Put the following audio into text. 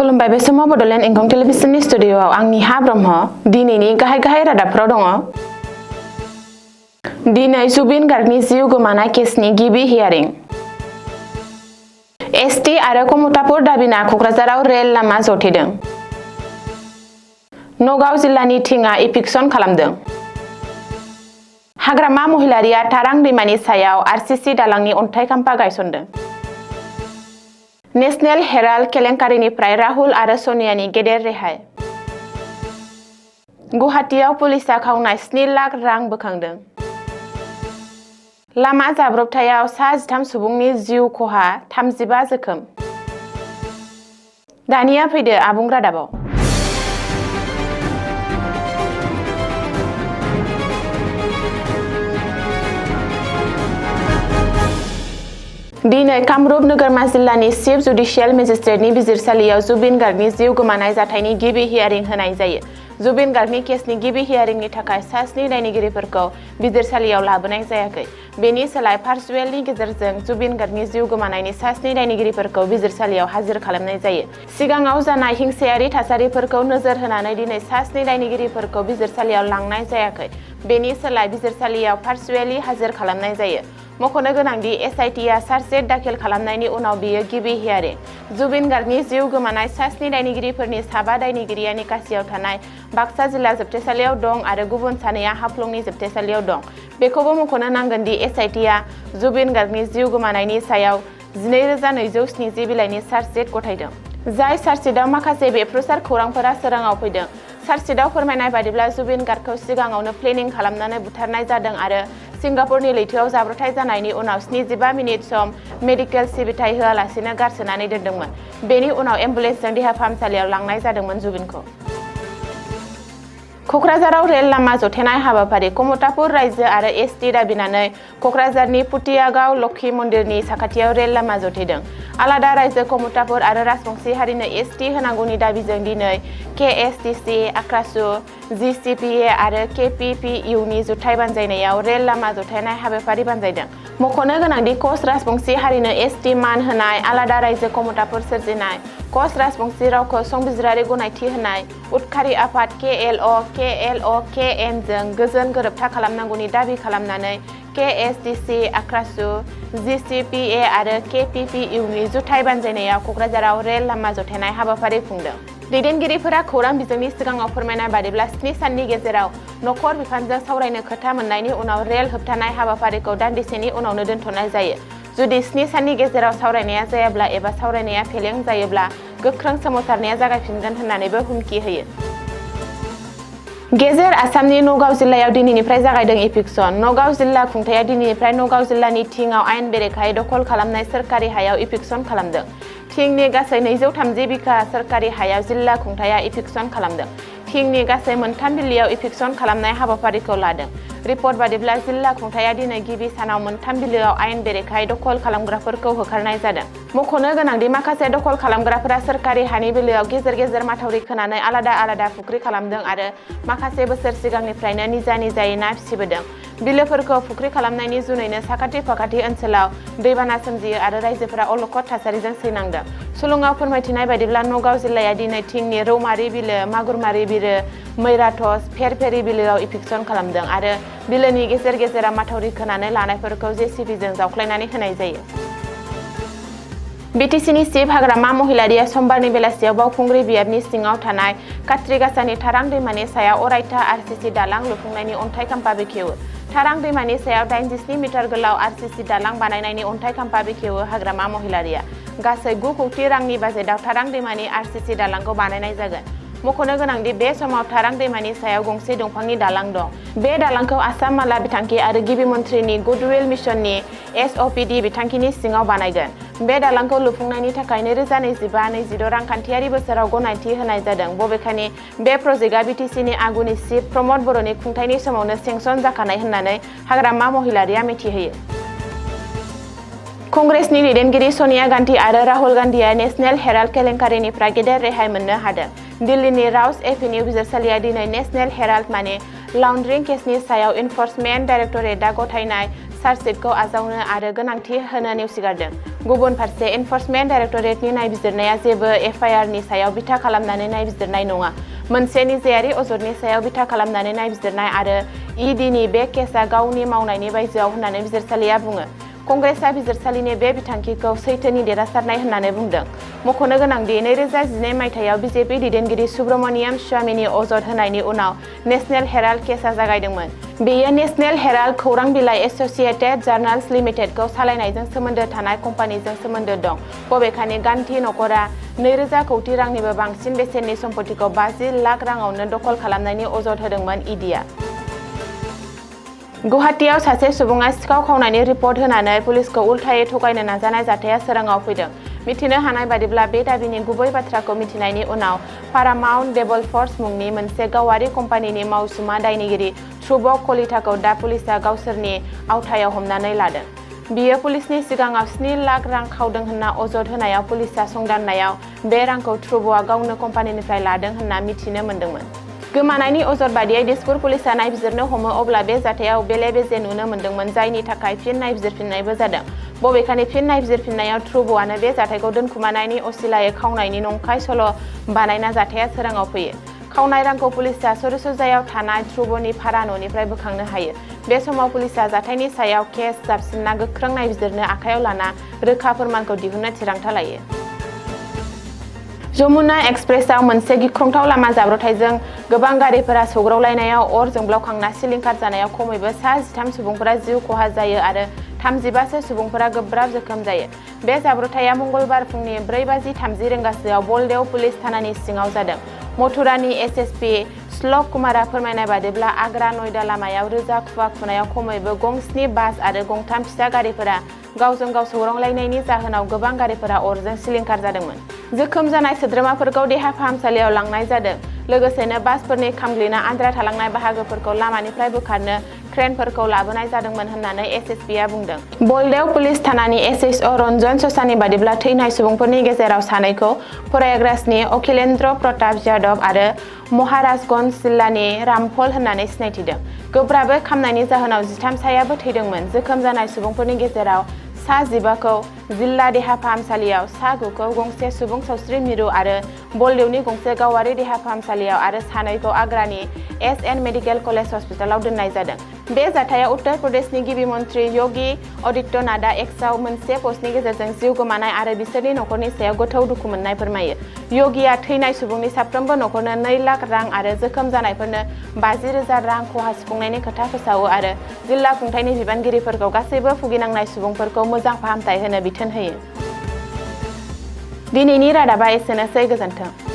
खुलुमबाय बे समाव बडलेण्ड इंखं टेलिभिजननि स्टुडिअआव आंनि हा ब्रह्म दिनैनि गाहाय रादाबफोराव दङ। दिनै जुबिन गार्गनि जिउ गोमानाय केसनि गिबि हियारिं। एसटि आरो कमुतापुर दाबिना कक्राझाराव रेल लामा जथेदों। नगाव जिल्लानि थिङा इभिक्सन खालामदों। हाग्रामा महिलारिया थारां दैमानि सायाव आरसिसि दालांनि अन्थाइ खाम्फा गायसनदों। नेशनेल हेराल्ड केलेंकारिनिफ्राय राहुल आरो सनियानि गेदेर रेहाय। गुवाहाटीआव पुलिसआ खावनाय 7 लाख रां बोखांदों। लामा जाब्रबथायाव सा 13 सुबुंनि जिउ खहा, 35 जोखोम। दानिया फैदो आबुं रादाबाव। दिनै कामरुप नोगोरमा जिल्लानि चिफ जुडिशियेल मेजिस्ट्रेटनि बिजिरसालियाव जुबिन गार्गनि जिउ गोमानाय जाथायनि गिबि हियारिं होनाय जायो। जुबिन गार्गनि केसनि गिबि हियारिंनि थाखाय सा 7 दायनिगिरिफोरखौ बिजिरसालियाव लाबोनाय जायाखै। बेनि सोलाय भार्चुएलनि गेजेरजों जुबिन गार्गनि जिउ गोमानायनि सा 7 दायनिगिरिफोरखौ बिजिरसालियाव हाजिर खालामनाय जायो। सिगाङाव जानाय हिंसायारि थासारिफोरखौ नोजोर होनानै दिनै सा 7 दायनिगिरिफोरखौ बिजिरसालियाव लांनाय जायाखै। बेनि सोलाय बिजिरसालियाव भार्चुएलि हाजिर खालामनाय जायो। मख'नो गोनांदि एसआइटिआ चार्जशीट दाखिल खालामनायनि उनाव बियो गिबि हियारिं। जुबिन गार्गनि जिउ गोमानाय सा 7 दायनिगिरिफोरनि 7 दायनिगिरिया निकासियाव थानाय बाक्सा जिल्ला जोबथेसालियाव दं आरो गुबुन 2आ हाफ्लंनि जोबथेसालियाव दं। बेखौबो मख'नो नांगोन दि एसआइटिआ जुबिन गार्गनि जिउ गोमानायनि सायाव 12,270 बिलाइनि चार्जशीट गथायदों। जाय चार्जशीटआव माखासे बेफ्रुसार खौरांफोरा सोराङाव फैदों। चार्जशीटआव फोरमायनाय बादिब्ला जुबिन गार्गखौ सिगाङावनो प्लेनिं खालामनानै बुथारनाय जादों आरो सिंगापुरनि लैथोआव जाब्रबथाय जानायनि उनाव 75 मिनिट सम मेडिकेल सिबिथाय होआलासिनो गारसोनानै दोनदोंमोन। बेनि उनाव एम्बुलेन्सजों देहा फाहामसालियाव लांनाय जादोंमोन जुबिनखौ। कक्राझाराव रेल लामा जथेनाय हाबाफारि। कमुतापुर रायजो आरो एसटि दाबिनानै कक्राझारनि पुतियागाव लक्षी मन्दिरनि साखाथियाव रेल लामा जथेदों। आलादा रायजो कमुतापुर आरो राजबंशी हारिनो एसटि होनांगौनि दाबिजों दिनै केएसटिसि, आक्रासु, जिसिपिए आरो केपिपिइउनि जुथाइ बानजायनायाव रेल लामा जथायनाय हाबाफारि बानजायदों। मख'नो गोनांदि कच राजबंशी हारिनो एसटि मान होनाय, आलादा रायजो कमुतापुर सोरजिनाय, कच राजबंशी रावखौ संबिजिरारि गनायथि होनाय, उदखारि आफाद KLO-KM जों गोजोन गोरोबथा खालामनांगौनि दाबि खालामनानै केएसटिसि, आक्रासु, जिसिपिए आरो केपिपिइउनि जुथाइ बानजायनायाव कक्राझाराव रेल लामा जथायनाय हाबाफारि खुंदों। दैदेनगिरिफोरा खौरां बिजोंनि सिगाङाव फोरमायनाय बादिब्ला 7 साननि गेजेराव नखर बिफानजों सावरायनो खोथा मोननायनि उनाव रेल होबथानाय हाबाफारिखौ दान्दिसेनि उनावनो दोनथ'नाय जायो। जुदि 7 साननि गेजेराव सावरायनाया जायाब्ला एबा सावरायनाया फेलें जायोब्ला गोख्रों सोमावसारनाया जागायफिनगोन होननानैबो हुमखि होयो। गेजेर आसामनि नगाव जिल्लायाव दिनैनिफ्राय जागायदों इभिक्सन। नगाव जिल्ला खुंथाया दिनैनिफ्राय नगाव जिल्लानि थिङाव आयेन बेरेखायै दखल खालामनाय सोरखारि हायाव इभिक्सन खालामदों। थिंनि गासै 230 बिघा सोरखारि हायाव जिल्ला खुंथाया इभिक्सन खालामदों। थिंनि गासै 3 बिल्डिंआव इभिक्सन खालामनाय हाबाफारिखौ लादों। रिपर्ट बादिब्ला जिल्ला खुंथाया दिनै गिबि सानाव 3 बिलोआव आयेन बेरेखायै दखल खालामग्राफोरखौ होखारनाय जादों। मख'नो गोनांदि माखासे दखल खालामग्राफोरा सोरखारि हानि बिलोआव गेजेर गेजेर माथावरि खोनानै आलादा आलादा फुख्रि खालामदों आरो माखासे बोसोर सिगांनिफ्रायनो निजायै ना फिसिबोदों। बिलोफोरखौ फुख्रि खालामनायनि जुनैनो साखाथि फाखाथि ओनसोलाव दैबाना सोमजियो आरो रायजोफोरा अलखद थासारिजों सैनांदों। सुलुङाव फोरमायथिनाय बादिब्ला नगाव जिल्लाया दिनै थिंनि रौमारि बिलो, मागुरमारि बिलो, मैराथस, फेरफेरि बिलोआव इभिक्सन खालामदों आरो बिलोनि गेजेर गेजेराव माथावरि खोनानै लानायफोरखौ जेसिबिजों जावख्लायनानै होनाय जायो। बिटिसिनि चिफ हाग्रामा महिलारिया समबारनि बेलासियाव बावखुंग्रि बियाबनि सिङाव थानाय काट्रिगासानि थारां दैमानि सायाव अरायथा आरसिसि दालां लुफुंनायनि अन्थाइ खाम्फा बेखेवो। थारां दैमानि सायाव 87 मिटार गोलाव आरसिसि दालां बानायनायनि अन्थाइ खाम्फा बेखेवो हाग्रामा महिलारिया। गासै 9 कौटि रांनि बाजेटआव थारां दैमानि आरसिसि दालांखौ बानायनाय जागोन। मख'नो गोनांदि बे समाव थारां दैमानि सायाव गंसे दंफांनि दालां दं। बे दालांखौ आसाम माला बिथांखि आरो गिबि मन्थ्रिनि गुडविल मिशननि SOPD बिथांखिनि सिङाव बानायगोन। बे दालांखौ लुफुंनायनि थाखाय 2025-26 रांखान्थियारि बोसोराव गनायथि होनाय जादों। बबेखानि बे प्रजेक्टआ बिटिसिनि आगुनि चिफ प्रमद बर'नि खुंथायनि समावनो सेंसन जाखानाय होननानै हाग्रामा महिलारिया मिथिहोयो। कंग्रेसनि दैदेनगिरि सनिया गान्धी आरो राहुल गान्धीआ नेशनेल हेराल्ड केलेंकारिनिफ्राय गेदेर रेहाय मोननो हादों। दिल्लीनि राउस एभिनिउ बिजिरसालिया दिनै नेशनेल हेराल्ड मानि लाउन्ड्रिं केसनि सायाव इनफर्समेन्ट डाइरेक्टरेटआ गथायनाय चार्जशीटखौ आजावनो आरो गोनांथि होनो नेवसिगारदों। गुबुन फारसे एनफर्समेन्ट डाइरेक्टरेटनि नायबिजिरनाया जेबो एफआइआरनि सायाव बिथा खालामनानै नायबिजिरनाय नङा, मोनसे निजायारि अजदनि सायाव बिथा खालामनानै नायबिजिरनाय आरो इडिनि बे केसआ गावनि मावनायनि बायजोआव होननानै बिजिरसालिया बुङो। कंग्रेसआ बिजिरसालिनि बे बिथांखिखौ सैथोनि देरहासारनाय होननानै बुंदों। मख'नो गोनांदि 2012 मायथाइयाव बिजेपि दैदेनगिरि सुब्रमनियम स्वामीनि अजद होनायनि उनाव नेशनेल हेराल्ड केसआ जागायदोंमोन। बेयो नेशनेल हेराल्ड खौरां बिलाइ एसोसिएटेड जार्नाल्स लिमिटेडखौ सालायनायजों सोमोन्दो थानाय कम्पानिजों सोमोन्दो दं। बबेखानि गान्धी नखरा 2000 कौटि रांनिबो बांसिन बेसेननि सम्पतिखौ 50 लाख राङावनो दखल खालामनायनि अजद होदोंमोन इडिआ। गुवाहाटीआव सासे सुबुङा सिखाव खावनायनि रिपर्ट होनानै पुलिसखौ उल्थायै थगायनो नाजानाय जाथाया सोराङाव फैदों। मिथिनो हानाय बादिब्ला बे दाबिनि गुबै बाथ्राखौ मिथिनायनि उनाव पारामाउन्ट डेभेलपर्स मुंनि मोनसे गावारि कम्पानिनि मावसुमा दायनिगिरि ध्रुव कलिताखौ दा पुलिसआ गावसोरनि आवथायाव हमनानै लादों। बियो पुलिसनि सिगाङाव 7 लाख रां खावदों होनना अजद होनायाव पुलिसआ संदाननायाव बे रांखौ ध्रुवआ गावनो कम्पानिनिफ्राय लादों होनना मिथिनो मोन्दोंमोन। गोमानायनि अजद बादियै दिसपुर पुलिसआ नायबिजिरनो हमो, अब्ला बे जाथायाव बेले-बेजे नुनो मोन्दोंमोन, जायनि थाखाय फिन नायबिजिरफिननायबो जादों। बबेखानि फिन नायबिजिरफिननायाव ध्रुवआनो बे जाथायखौ दोनखुमानायनि असिलायै खावनायनि नंखाय सल' बानायना जाथाया सोराङाव फैयो। खावनाय रांखौ पुलिसआ सरसजायाव थानाय ध्रुवनि भारा न'निफ्राय बोखांनो हायो। बे समाव पुलिसआ जाथायनि सायाव केस जाबसिनना गोख्रों नायबिजिरनो आखायाव लाना रोखा फोरमानखौ दिहुननो थिरांथा लायो। जमुना एक्सप्रेसआव मोनसे गिख्रंथाव लामा जाब्रबथायजों गोबां गारिफोरा सौग्रावलायनायाव अर जोंब्लावखांना सिलिंखार जानायाव खमैबो सा 13 सुबुंफोरा जिउ खहा जायो आरो 35 सुबुंफोरा गोब्राब जोखोम जायो। बे जाब्रबथाया मंगलबार फुंनि 4:30 रिंगासोआव बलदेव पुलिस थानानि सिङाव जादों। मथुरानि एसएसपि श्लक कुमारा फोरमायनाय बादिब्ला आग्रा नयडा लामायाव रोजा खुवा खुनायाव खमैबो गं 7 बास आरो गं 3 फिसा गारिफोरा गावजों गाव सौग्रावलायनायनि जाहोनाव गोबां गारिफोरा अरजों सिलिंखार जादोंमोन। जोखोम जानाय सोद्रोमाफोरखौ देहा फाहामसालियाव लांनाय जादों। लोगोसेनो बासफोरनि खामग्लिना आद्रा थालांनाय बाहागोफोरखौ लामानिफ्राय बोखारनो क्रेनफोरखौ लाबोनाय जादोंमोन होननानै एसएसपिआ बुंदों। बलदेव पुलिस थानानि एसएचअ रन्जन ससानि बादिब्ला थैनाय सुबुंफोरनि गेजेराव सानैखौ प्रयागराजनि अखिलेन्द्र प्रताप यादव आरो महाराजगन्ज जिल्लानि रामफल होननानै सिनायथिदों। गोब्राबै खामनायनि जाहोनाव 13 सायाबो थैदोंमोन। जोखोम जानाय सुबुंफोरनि गेजेराव सा 15खौ जिल्ला देहा फाहामसालियाव, सा 9खौ गंसे सुबुं सावस्रि मिरु आरो बलदेवनि गंसे गावारि देहा फाहामसालियाव आरो सानैखौ आग्रानि एसएन मेडिकेल कलेज हस्पिटालाव दोननाय जादों। बे जाथाया उत्तर प्रदेशनि गिबि मन्त्रि योगी आदित्यनाथआ एक्सआव मोनसे पस्टनि गेजेरजों जिउ गोमानाय आरो बिसोरनि नखरनि सायाव गोथौ दुखु मोननाय फोरमायो। योगीआ थैनाय सुबुंनि साफ्रोमबो नखरनो 2 लाख रां आरो जोखोम जानायफोरनो 50,000 रां खहा सुफुंनायनि खोथा फोसावो आरो जिल्ला खुंथायनि बिबानगिरिफोरखौ गासैबो भुगिनांनाय सुबुंफोरखौ मोजां फाहामथाय होनो बिथोन होयो। दिनैनि रादाबा एसेनोसै, गोजोन्थों।